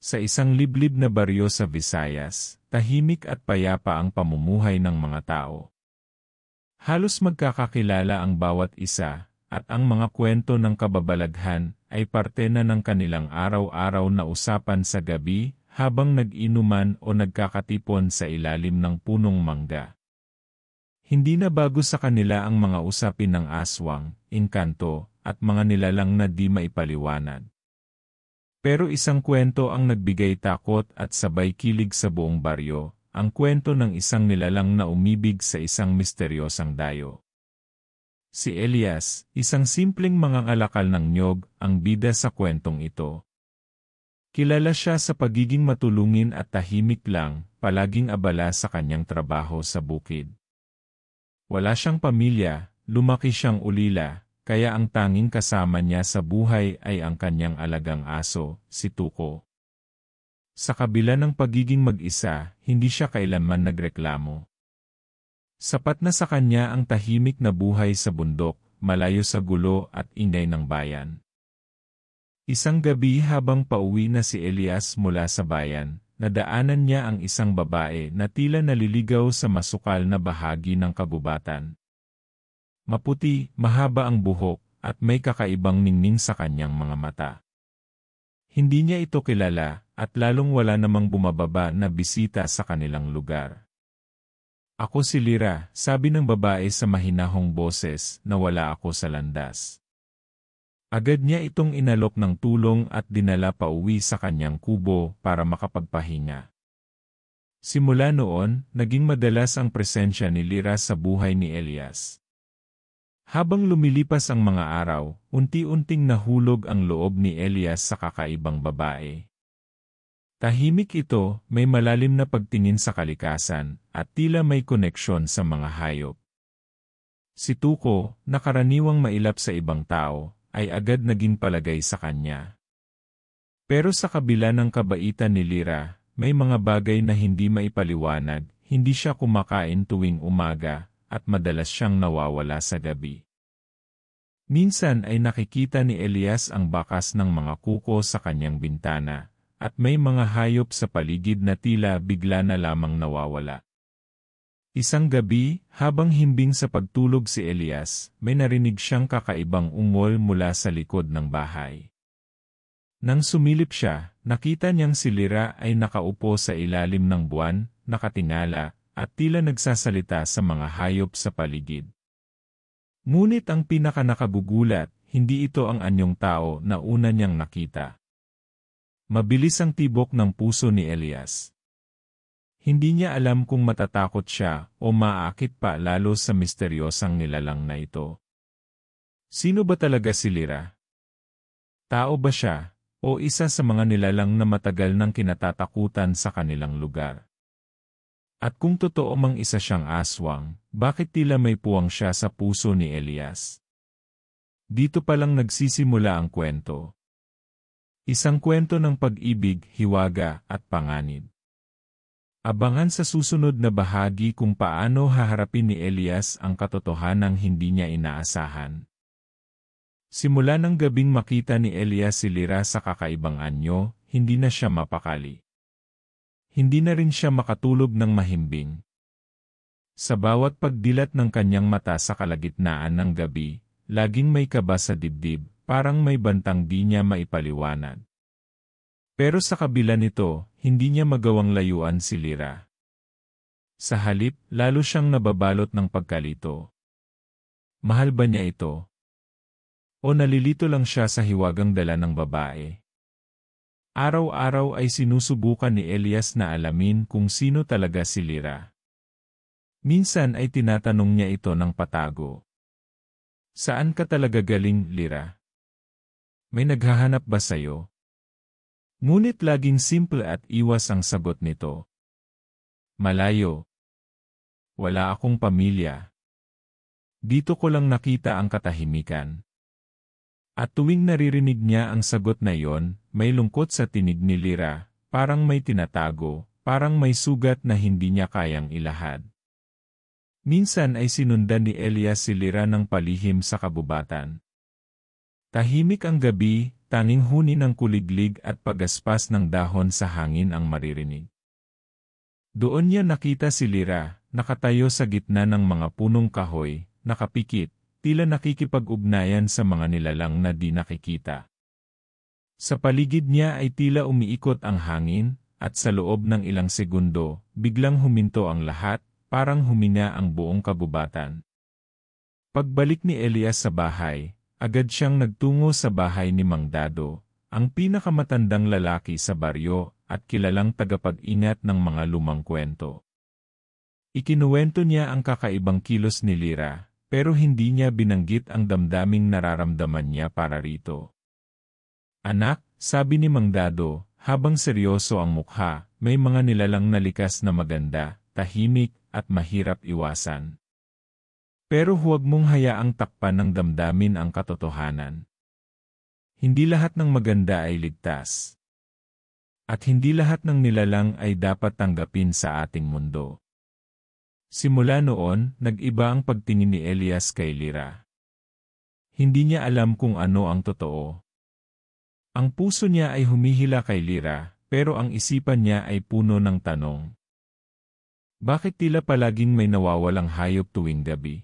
Sa isang liblib na baryo sa Visayas, tahimik at payapa ang pamumuhay ng mga tao. Halos magkakakilala ang bawat isa, at ang mga kwento ng kababalaghan ay parte na ng kanilang araw-araw na usapan sa gabi habang nag-inuman o nagkakatipon sa ilalim ng punong mangga. Hindi na bago sa kanila ang mga usapin ng aswang, engkanto, at mga nilalang na di maipaliwanag. Pero isang kwento ang nagbigay takot at sabay kilig sa buong baryo, ang kwento ng isang nilalang na umibig sa isang misteryosang dayo. Si Elias, isang simpleng mangangalakal ng niyog, ang bida sa kwentong ito. Kilala siya sa pagiging matulungin at tahimik lang, palaging abala sa kanyang trabaho sa bukid. Wala siyang pamilya, lumaki siyang ulila, kaya ang tanging kasama niya sa buhay ay ang kanyang alagang aso, si Tuko. Sa kabila ng pagiging mag-isa, hindi siya kailanman nagreklamo. Sapat na sa kanya ang tahimik na buhay sa bundok, malayo sa gulo at ingay ng bayan. Isang gabi habang pauwi na si Elias mula sa bayan, nadaanan niya ang isang babae na tila naliligaw sa masukal na bahagi ng kagubatan. Maputi, mahaba ang buhok, at may kakaibang ningning sa kanyang mga mata. Hindi niya ito kilala, at lalong wala namang bumababa na bisita sa kanilang lugar. "Ako si Lyra," sabi ng babae sa mahinahong boses, na wala ako sa landas. Agad niya itong inalok ng tulong at dinala pauwi sa kanyang kubo para makapagpahinga. Simula noon, naging madalas ang presensya ni Lyra sa buhay ni Elias. Habang lumilipas ang mga araw, unti-unting nahulog ang loob ni Elias sa kakaibang babae. Tahimik ito, may malalim na pagtingin sa kalikasan, at tila may koneksyon sa mga hayop. Si Tuko, na karaniwang mailap sa ibang tao, ay agad naging palagay sa kanya. Pero sa kabila ng kabaitan ni Lyra, may mga bagay na hindi maipaliwanag, hindi siya kumakain tuwing umaga, at madalas siyang nawawala sa gabi. Minsan ay nakikita ni Elias ang bakas ng mga kuko sa kanyang bintana, at may mga hayop sa paligid na tila bigla na lamang nawawala. Isang gabi, habang himbing sa pagtulog si Elias, may narinig siyang kakaibang ungol mula sa likod ng bahay. Nang sumilip siya, nakita niyang si Lyra ay nakaupo sa ilalim ng buwan, nakatingala, at tila nagsasalita sa mga hayop sa paligid. Ngunit ang pinakanakagugulat, hindi ito ang anyong tao na una niyang nakita. Mabilis ang tibok ng puso ni Elias. Hindi niya alam kung matatakot siya o maaakit pa lalo sa misteryosang nilalang na ito. Sino ba talaga si Lyra? Tao ba siya, o isa sa mga nilalang na matagal nang kinatatakutan sa kanilang lugar? At kung totoo mang isa siyang aswang, bakit tila may puwang siya sa puso ni Elias? Dito palang nagsisimula ang kwento. Isang kwento ng pag-ibig, hiwaga, at panganib. Abangan sa susunod na bahagi kung paano haharapin ni Elias ang katotohanang hindi niya inaasahan. Simula ng gabing makita ni Elias si Lyra sa kakaibang anyo, hindi na siya mapakali. Hindi na rin siya makatulog ng mahimbing. Sa bawat pagdilat ng kanyang mata sa kalagitnaan ng gabi, laging may kaba sa dibdib, parang may bantang di niya maipaliwanag. Pero sa kabila nito, hindi niya magawang layuan si Lyra. Sa halip, lalo siyang nababalot ng pagkalito. Mahal ba niya ito? O nalilito lang siya sa hiwagang dala ng babae? Araw-araw ay sinusubukan ni Elias na alamin kung sino talaga si Lyra. Minsan ay tinatanong niya ito ng patago. Saan ka talaga galing, Lyra? May naghahanap ba sa'yo? Ngunit laging simple at iwas ang sagot nito. Malayo. Wala akong pamilya. Dito ko lang nakita ang katahimikan. At tuwing naririnig niya ang sagot na iyon, may lungkot sa tinig ni Lyra, parang may tinatago, parang may sugat na hindi niya kayang ilahad. Minsan ay sinundan ni Elias si Lyra ng palihim sa kabubatan. Tahimik ang gabi, tanging huni ng kuliglig at pagaspas ng dahon sa hangin ang maririnig. Doon niya nakita si Lyra, nakatayo sa gitna ng mga punong kahoy, nakapikit, tila nakikipag-ugnayan sa mga nilalang na di nakikita. Sa paligid niya ay tila umiikot ang hangin, at sa loob ng ilang segundo, biglang huminto ang lahat, parang humina ang buong kagubatan. Pagbalik ni Elias sa bahay, agad siyang nagtungo sa bahay ni Mang Dado, ang pinakamatandang lalaki sa baryo at kilalang tagapag-ingat ng mga lumang kwento. Ikinuwento niya ang kakaibang kilos ni Lyra, pero hindi niya binanggit ang damdaming nararamdaman niya para rito. "Anak," sabi ni Mang Dado, habang seryoso ang mukha, "may mga nilalang na likas na maganda, tahimik, at mahirap iwasan. Pero huwag mong hayaang takpan ng damdamin ang katotohanan. Hindi lahat ng maganda ay ligtas. At hindi lahat ng nilalang ay dapat tanggapin sa ating mundo." Simula noon, nag-iba ang pagtingin ni Elias kay Lyra. Hindi niya alam kung ano ang totoo. Ang puso niya ay humihila kay Lyra, pero ang isipan niya ay puno ng tanong. Bakit tila palaging may nawawalang hayop tuwing gabi?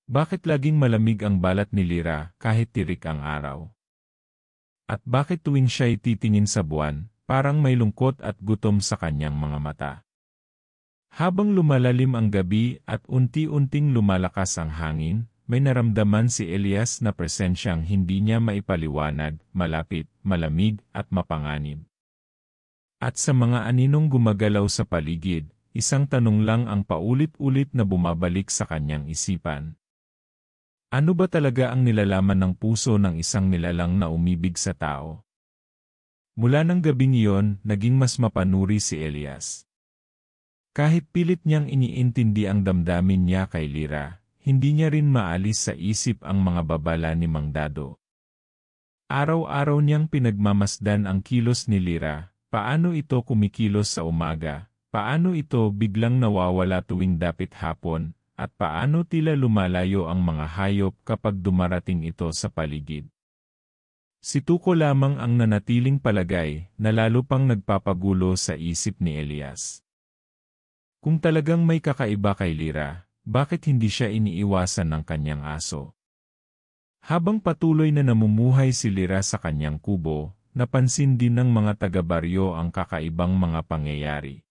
Bakit laging malamig ang balat ni Lyra kahit tirik ang araw? At bakit tuwing siya'y titingin sa buwan, parang may lungkot at gutom sa kanyang mga mata? Habang lumalalim ang gabi at unti-unting lumalakas ang hangin, may naramdaman si Elias na presensyang hindi niya maipaliwanag, malapit, malamig, at mapanganib. At sa mga aninong gumagalaw sa paligid, isang tanong lang ang paulit-ulit na bumabalik sa kanyang isipan. Ano ba talaga ang nilalaman ng puso ng isang nilalang na umibig sa tao? Mula ng gabing iyon, naging mas mapanuri si Elias. Kahit pilit niyang iniintindi ang damdamin niya kay Lyra, hindi niya rin maalis sa isip ang mga babala ni Mang Dado. Araw-araw niyang pinagmamasdan ang kilos ni Lyra, paano ito kumikilos sa umaga, paano ito biglang nawawala tuwing dapit hapon, at paano tila lumalayo ang mga hayop kapag dumarating ito sa paligid. Si Tuko lamang ang nanatiling palagay na lalo pang nagpapagulo sa isip ni Elias. Kung talagang may kakaiba kay Lyra, bakit hindi siya iniiwasan ng kanyang aso? Habang patuloy na namumuhay si Lyra sa kanyang kubo, napansin din ng mga taga-baryo ang kakaibang mga pangyayari.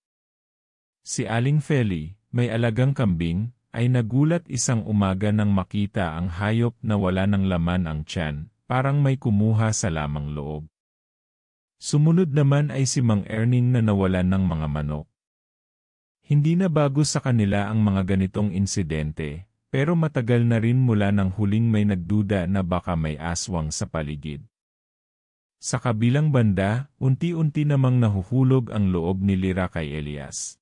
Si Aling Feli, may alagang kambing, ay nagulat isang umaga nang makita ang hayop na wala ng laman ang tiyan, parang may kumuha sa lamang loob. Sumunod naman ay si Mang Erning na nawalan ng mga manok. Hindi na bago sa kanila ang mga ganitong insidente, pero matagal na rin mula nang huling may nagduda na baka may aswang sa paligid. Sa kabilang banda, unti-unti namang nahuhulog ang loob ni Lyra kay Elias.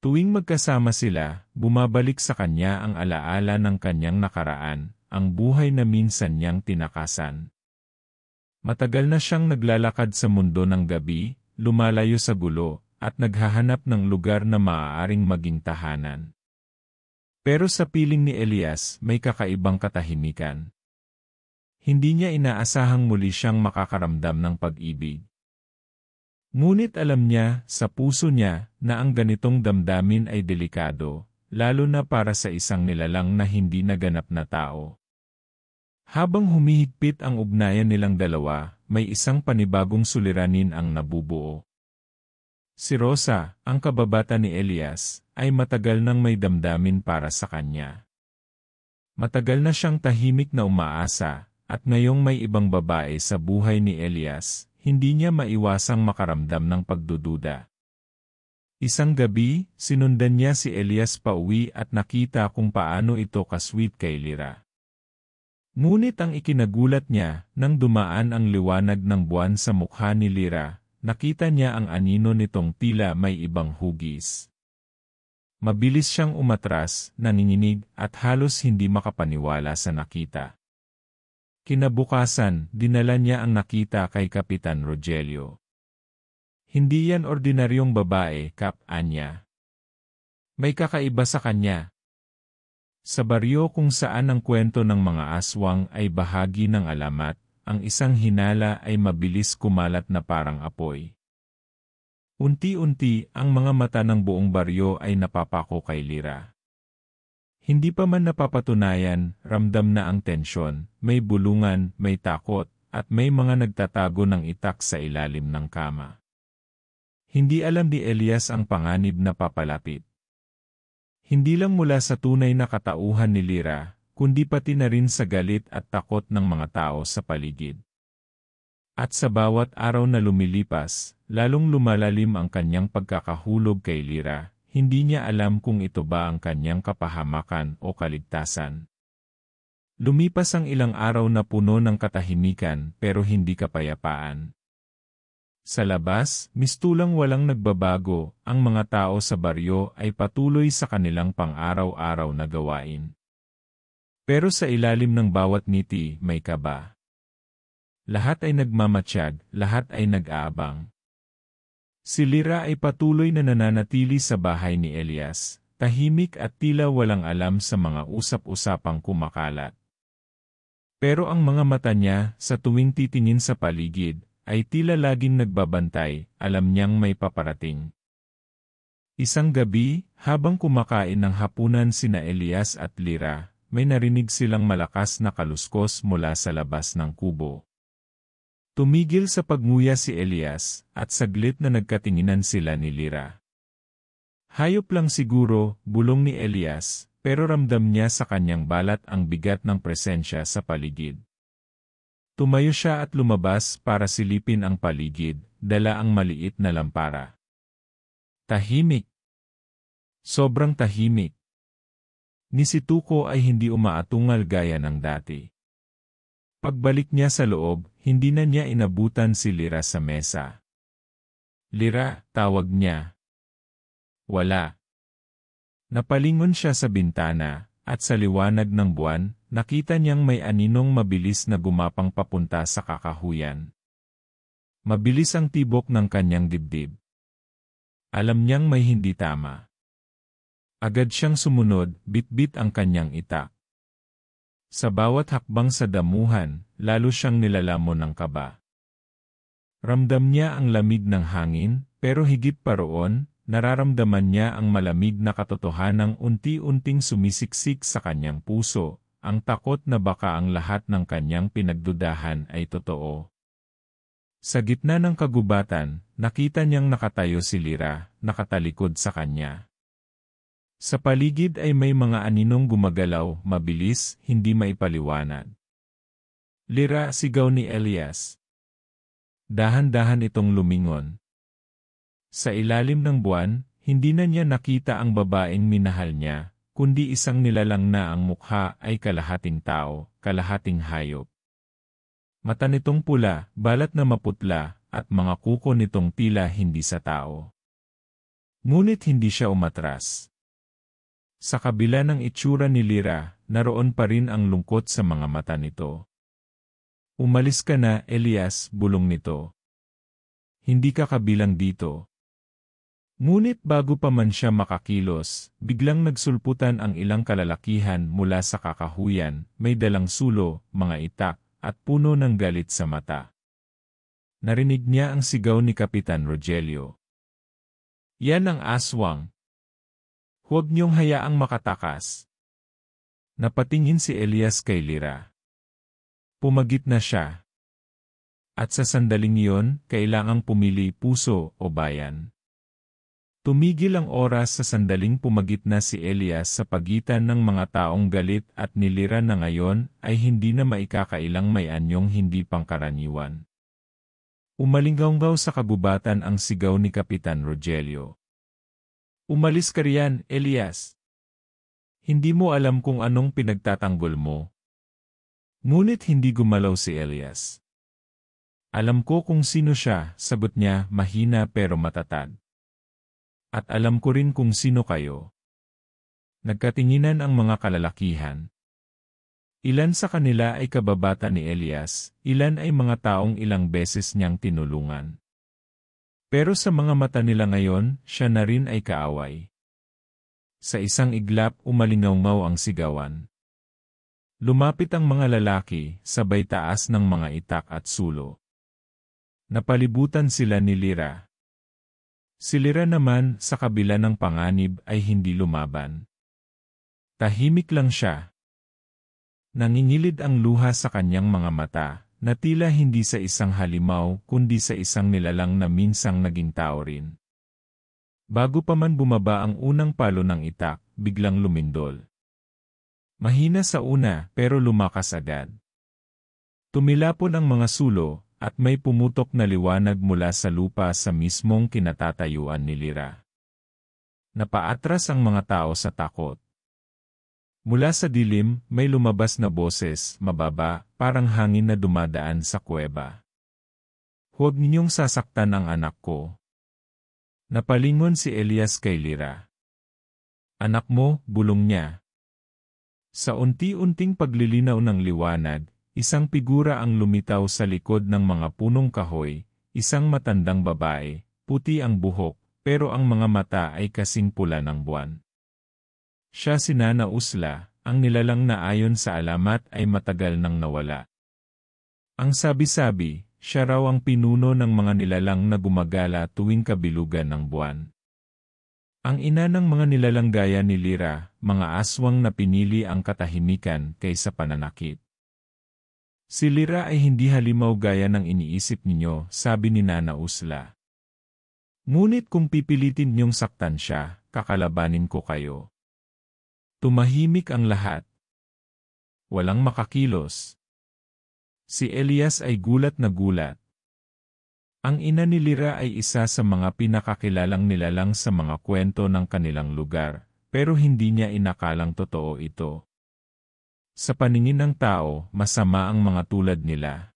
Tuwing magkasama sila, bumabalik sa kanya ang alaala ng kanyang nakaraan, ang buhay na minsan niyang tinakasan. Matagal na siyang naglalakad sa mundo ng gabi, lumalayo sa gulo, at naghahanap ng lugar na maaaring maging tahanan. Pero sa piling ni Elias, may kakaibang katahimikan. Hindi niya inaasahang muli siyang makakaramdam ng pag-ibig. Ngunit alam niya, sa puso niya, na ang ganitong damdamin ay delikado, lalo na para sa isang nilalang na hindi naganap na tao. Habang humihigpit ang ugnayan nilang dalawa, may isang panibagong suliranin ang nabubuo. Si Rosa, ang kababata ni Elias, ay matagal nang may damdamin para sa kanya. Matagal na siyang tahimik na umaasa, at ngayong may ibang babae sa buhay ni Elias, hindi niya maiwasang makaramdam ng pagdududa. Isang gabi, sinundan niya si Elias pauwi at nakita kung paano ito kasweet kay Lyra. Ngunit ang ikinagulat niya, nang dumaan ang liwanag ng buwan sa mukha ni Lyra, nakita niya ang anino nitong tila may ibang hugis. Mabilis siyang umatras, nanginginig, at halos hindi makapaniwala sa nakita. Kinabukasan, dinala niya ang nakita kay Kapitan Rogelio. Hindi yan ordinaryong babae, Kap, anya. May kakaiba sa kanya. Sa baryo kung saan ang kwento ng mga aswang ay bahagi ng alamat, ang isang hinala ay mabilis kumalat na parang apoy. Unti-unti, ang mga mata ng buong baryo ay napapako kay Lyra. Hindi pa man napapatunayan, ramdam na ang tensyon, may bulungan, may takot, at may mga nagtatago ng itak sa ilalim ng kama. Hindi alam ni Elias ang panganib na papalapit. Hindi lang mula sa tunay na katauhan ni Lyra, kundi pati na rin sa galit at takot ng mga tao sa paligid. At sa bawat araw na lumilipas, lalong lumalalim ang kanyang pagkakahulog kay Lyra, hindi niya alam kung ito ba ang kanyang kapahamakan o kaligtasan. Lumipas ang ilang araw na puno ng katahimikan pero hindi kapayapaan. Sa labas, mistulang walang nagbabago, ang mga tao sa baryo ay patuloy sa kanilang pang-araw-araw na gawain. Pero sa ilalim ng bawat ngiti, may kaba. Lahat ay nagmamatsyag, lahat ay nag-aabang. Si Lyra ay patuloy na nananatili sa bahay ni Elias, tahimik at tila walang alam sa mga usap-usapang kumakalat. Pero ang mga mata niya, sa tuwing titingin sa paligid, ay tila laging nagbabantay, alam niyang may paparating. Isang gabi, habang kumakain ng hapunan sina Elias at Lyra, may narinig silang malakas na kaluskos mula sa labas ng kubo. Tumigil sa pagnguya si Elias, at saglit na nagkatinginan sila ni Lyra. Hayop lang siguro, bulong ni Elias, pero ramdam niya sa kanyang balat ang bigat ng presensya sa paligid. Tumayo siya at lumabas para silipin ang paligid, dala ang maliit na lampara. Tahimik. Sobrang tahimik. Ni si Tuko ay hindi umaatungal gaya ng dati. Pagbalik niya sa loob, hindi na niya inabutan si Lyra sa mesa. Lyra, tawag niya. Wala. Napalingon siya sa bintana, at sa liwanag ng buwan, nakita niyang may aninong mabilis na gumapang papunta sa kakahuyan. Mabilis ang tibok ng kanyang dibdib. Alam niyang may hindi tama. Agad siyang sumunod, bit-bit ang kanyang itak. Sa bawat hakbang sa damuhan, lalo siyang nilalamon ng kaba. Ramdam niya ang lamig ng hangin, pero higit pa roon, nararamdaman niya ang malamig na katotohanang unti-unting sumisiksik sa kanyang puso, ang takot na baka ang lahat ng kanyang pinagdudahan ay totoo. Sa gitna ng kagubatan, nakita niyang nakatayo si Lyra, nakatalikod sa kanya. Sa paligid ay may mga aninong gumagalaw, mabilis, hindi maipaliwanag. Lyra, sigaw ni Elias. Dahan-dahan itong lumingon. Sa ilalim ng buwan, hindi na niya nakita ang babaeng minahal niya, kundi isang nilalang na ang mukha ay kalahating tao, kalahating hayop. Mata nitong pula, balat na maputla, at mga kuko nitong tila hindi sa tao. Ngunit hindi siya umatras. Sa kabila ng itsura ni Lyra, naroon pa rin ang lungkot sa mga mata nito. Umalis ka na, Elias, bulong nito. Hindi ka kabilang dito. Ngunit bago pa man siya makakilos, biglang nagsulputan ang ilang kalalakihan mula sa kakahuyan, may dalang sulo, mga itak, at puno ng galit sa mata. Narinig niya ang sigaw ni Kapitan Rogelio. Yan ang aswang. Huwag niyong hayaang makatakas. Napatingin si Elias kay Lyra. Pumagit na siya. At sa sandaling iyon, kailangang pumili puso o bayan. Tumigil ang oras sa sandaling pumagit na si Elias sa pagitan ng mga taong galit at ni Lyra na ngayon ay hindi na maikakailang may anyong hindi pangkaraniwan. Umalinggaw sa kagubatan ang sigaw ni Kapitan Rogelio. Umalis ka riyan, Elias. Hindi mo alam kung anong pinagtatanggol mo. Ngunit hindi gumalaw si Elias. Alam ko kung sino siya, sagot niya, mahina pero matatag. At alam ko rin kung sino kayo. Nagkatinginan ang mga kalalakihan. Ilan sa kanila ay kababata ni Elias, ilan ay mga taong ilang beses niyang tinulungan. Pero sa mga mata nila ngayon, siya na rin ay kaaway. Sa isang iglap, umalingaw ang sigawan. Lumapit ang mga lalaki, sabay taas ng mga itak at sulo. Napalibutan sila ni Lira. Si Lira naman, sa kabila ng panganib, ay hindi lumaban. Tahimik lang siya. Nangingilid ang luha sa kanyang mga mata, na tila hindi sa isang halimaw, kundi sa isang nilalang na minsang naging tao rin. Bago pa man bumaba ang unang palo ng itak, biglang lumindol. Mahina sa una, pero lumakas agad. Tumilapon ang mga sulo, at may pumutok na liwanag mula sa lupa sa mismong kinatatayuan ni Lira. Napaatras ang mga tao sa takot. Mula sa dilim, may lumabas na boses, mababa, parang hangin na dumadaan sa kuweba. "Huwag ninyong sasaktan ang anak ko." Napalingon si Elias kay Lira. "Anak mo," bulong niya. Sa unti-unting paglilinaw ng liwanag, isang figura ang lumitaw sa likod ng mga punong kahoy, isang matandang babae, puti ang buhok, pero ang mga mata ay kasing pula ng buwan. Siya si Nana Usla, ang nilalang na ayon sa alamat ay matagal nang nawala. Ang sabi-sabi, siya raw ang pinuno ng mga nilalang na gumagala tuwing kabilugan ng buwan. Ang ina ng mga nilalang gaya ni Lira, mga aswang na pinili ang katahimikan kaysa pananakit. Si Lira ay hindi halimaw gaya ng iniisip ninyo, sabi ni Nana Usla. Ngunit kung pipilitin niyong saktan siya, kakalabanin ko kayo. Tumahimik ang lahat. Walang makakilos. Si Elias ay gulat na gulat. Ang ina ni Lira ay isa sa mga pinakakilalang nilalang sa mga kwento ng kanilang lugar, pero hindi niya inakalang totoo ito. Sa paningin ng tao, masama ang mga tulad nila.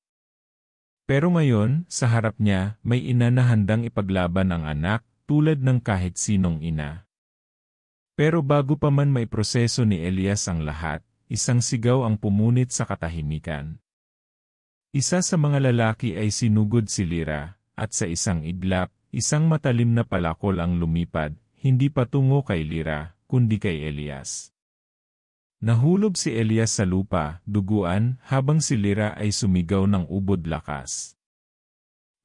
Pero ngayon, sa harap niya, may ina na handang ipaglaban ang anak, tulad ng kahit sinong ina. Pero bago pa man may proseso ni Elias ang lahat, isang sigaw ang pumunit sa katahimikan. Isa sa mga lalaki ay sinugod si Lira, at sa isang iglap, isang matalim na palakol ang lumipad, hindi patungo kay Lira, kundi kay Elias. Nahulog si Elias sa lupa, duguan, habang si Lira ay sumigaw ng ubod lakas.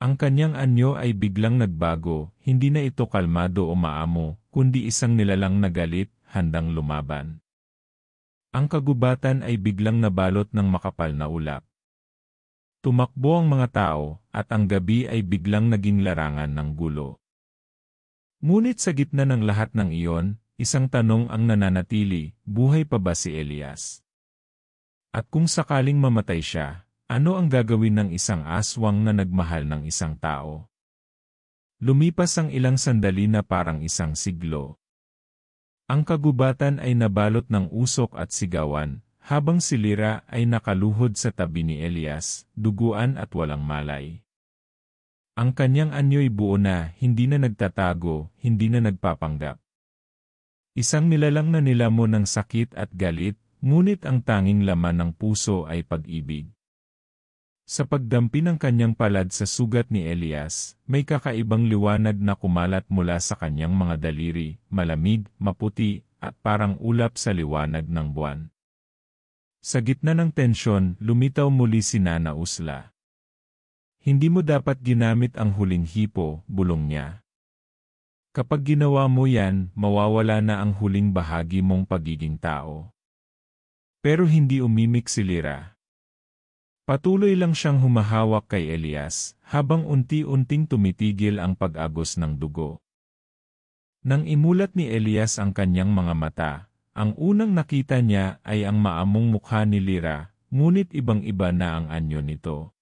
Ang kanyang anyo ay biglang nagbago, hindi na ito kalmado o maamo, kundi isang nilalang na galit, handang lumaban. Ang kagubatan ay biglang nabalot ng makapal na ulap. Tumakbo ang mga tao, at ang gabi ay biglang naging larangan ng gulo. Ngunit sa gitna ng lahat ng iyon, isang tanong ang nananatili, buhay pa ba si Elias? At kung sakaling mamatay siya, ano ang gagawin ng isang aswang na nagmahal ng isang tao? Lumipas ang ilang sandali na parang isang siglo. Ang kagubatan ay nabalot ng usok at sigawan, habang si Lira ay nakaluhod sa tabi ni Elias, duguan at walang malay. Ang kanyang anyo'y buo na, hindi na nagtatago, hindi na nagpapanggap. Isang nilalang na nilamo ng sakit at galit, ngunit ang tanging laman ng puso ay pag-ibig. Sa pagdampi ng kanyang palad sa sugat ni Elias, may kakaibang liwanag na kumalat mula sa kanyang mga daliri, malamig, maputi, at parang ulap sa liwanag ng buwan. Sa gitna ng tensyon, lumitaw muli si Nana Usla. Hindi mo dapat ginamit ang huling hipo, bulong niya. Kapag ginawa mo yan, mawawala na ang huling bahagi mong pagiging tao. Pero hindi umimik si Lira. Patuloy lang siyang humahawak kay Elias, habang unti-unting tumitigil ang pag-agos ng dugo. Nang imulat ni Elias ang kanyang mga mata, ang unang nakita niya ay ang maamong mukha ni Lira, ngunit ibang-iba na ang anyo nito.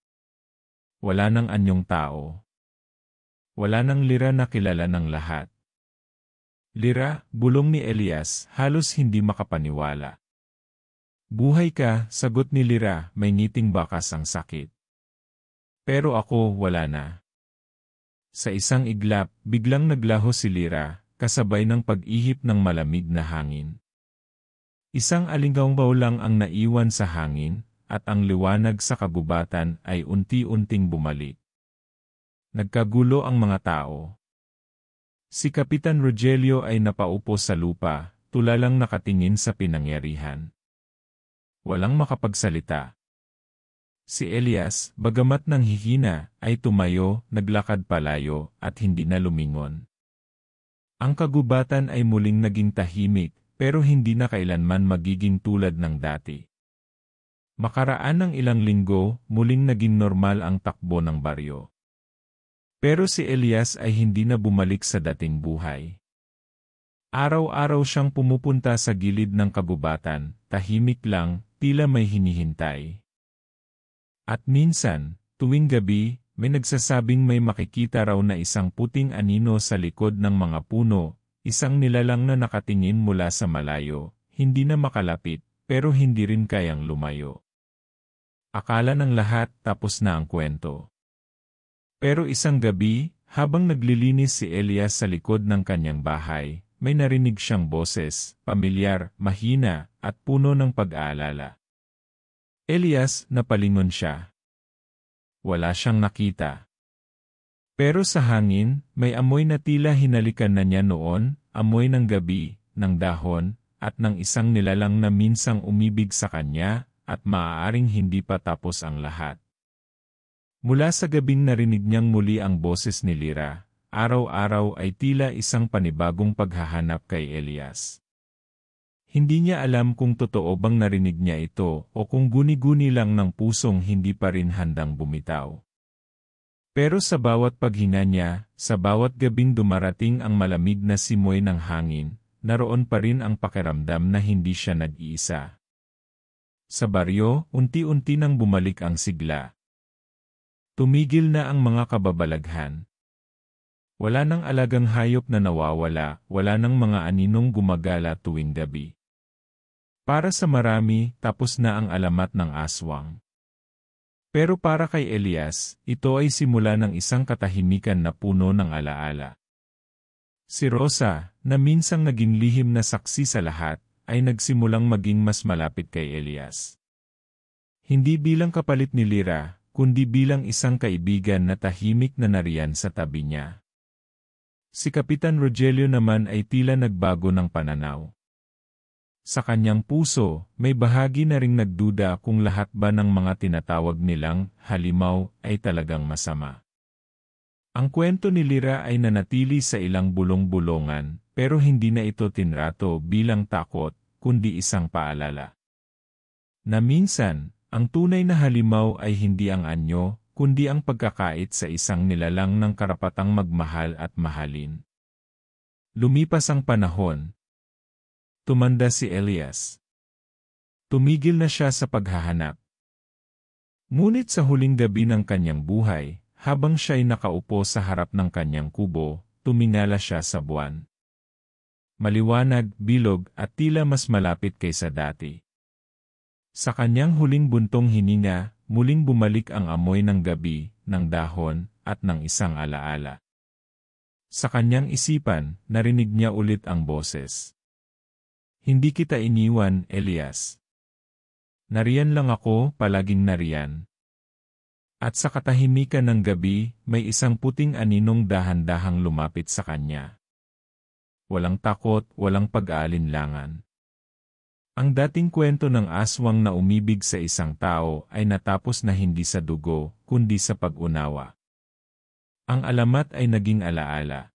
Wala nang anyong tao. Wala nang Lira na kilala ng lahat. Lira, bulong ni Elias, halos hindi makapaniwala. Buhay ka, sagot ni Lira, may ngiting bakas ang sakit. Pero ako, wala na. Sa isang iglap, biglang naglaho si Lira, kasabay ng pag-ihip ng malamig na hangin. Isang alinggaw lang ang naiwan sa hangin, at ang liwanag sa kagubatan ay unti-unting bumalik. Nagkagulo ang mga tao. Si Kapitan Rogelio ay napaupo sa lupa, tulalang nakatingin sa pinangyarihan. Walang makapagsalita. Si Elias, bagamat nanghihina, ay tumayo, naglakad palayo, at hindi na lumingon. Ang kagubatan ay muling naging tahimik, pero hindi na kailanman magiging tulad ng dati. Makaraan ng ilang linggo, muling naging normal ang takbo ng baryo. Pero si Elias ay hindi na bumalik sa dating buhay. Araw-araw siyang pumupunta sa gilid ng kagubatan, tahimik lang, tila may hinihintay. At minsan, tuwing gabi, may nagsasabing may makikita raw na isang puting anino sa likod ng mga puno, isang nilalang na nakatingin mula sa malayo, hindi na makalapit, pero hindi rin kayang lumayo. Akala ng lahat tapos na ang kwento. Pero isang gabi, habang naglilinis si Elias sa likod ng kanyang bahay, may narinig siyang boses, pamilyar, mahina, at puno ng pag-aalala. Elias, napalingon siya. Wala siyang nakita. Pero sa hangin, may amoy na tila hinalikan na niya noon, amoy ng gabi, ng dahon, at ng isang nilalang na minsang umibig sa kanya, at maaaring hindi pa tapos ang lahat. Mula sa gabing narinig niyang muli ang boses ni Lyra, araw-araw ay tila isang panibagong paghahanap kay Elias. Hindi niya alam kung totoo bang narinig niya ito o kung guni-guni lang ng pusong hindi pa rin handang bumitaw. Pero sa bawat paghinga niya, sa bawat gabing dumarating ang malamig na simoy ng hangin, naroon pa rin ang pakiramdam na hindi siya nag-iisa. Sa baryo, unti-unti nang bumalik ang sigla. Tumigil na ang mga kababalaghan. Wala nang alagang hayop na nawawala, wala nang mga aninong gumagala tuwing gabi. Para sa marami, tapos na ang alamat ng aswang. Pero para kay Elias, ito ay simula ng isang katahimikan na puno ng alaala. Si Rosa, na minsang naging lihim na saksi sa lahat, ay nagsimulang maging mas malapit kay Elias. Hindi bilang kapalit ni Lyra, kundi bilang isang kaibigan na tahimik na nariyan sa tabi niya. Si Kapitan Rogelio naman ay tila nagbago ng pananaw. Sa kanyang puso, may bahagi na ring nagduda kung lahat ba ng mga tinatawag nilang halimaw ay talagang masama. Ang kwento ni Lyra ay nanatili sa ilang bulong-bulongan, pero hindi na ito tinrato bilang takot, kundi isang paalala. Na minsan, ang tunay na halimaw ay hindi ang anyo, kundi ang pagkakait sa isang nilalang ng karapatang magmahal at mahalin. Lumipas ang panahon. Tumanda si Elias. Tumigil na siya sa paghahanap. Ngunit sa huling gabi ng kanyang buhay, habang siya'y nakaupo sa harap ng kanyang kubo, tumingala siya sa buwan. Maliwanag, bilog, at tila mas malapit kaysa dati. Sa kanyang huling buntong hininga, muling bumalik ang amoy ng gabi, ng dahon, at ng isang alaala. Sa kanyang isipan, narinig niya ulit ang boses. Hindi kita iniwan, Elias. Nariyan lang ako, palaging nariyan. At sa katahimikan ng gabi, may isang puting aninong dahan-dahang lumapit sa kanya. Walang takot, walang pag-aalinlangan. Ang dating kwento ng aswang na umibig sa isang tao ay natapos na hindi sa dugo, kundi sa pag-unawa. Ang alamat ay naging alaala.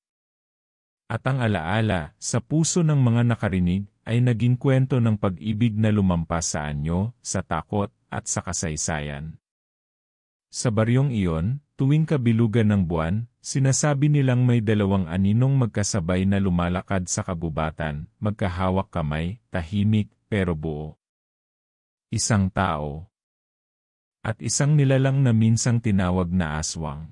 At ang alaala, sa puso ng mga nakarinig, ay naging kwento ng pag-ibig na lumampas sa anyo, sa takot, at sa kasaysayan. Sa baryong iyon, tuwing kabilugan ng buwan, sinasabi nilang may dalawang aninong magkasabay na lumalakad sa kagubatan, magkahawak kamay, tahimik, pero buo. Isang tao. At isang nilalang na minsang tinawag na aswang.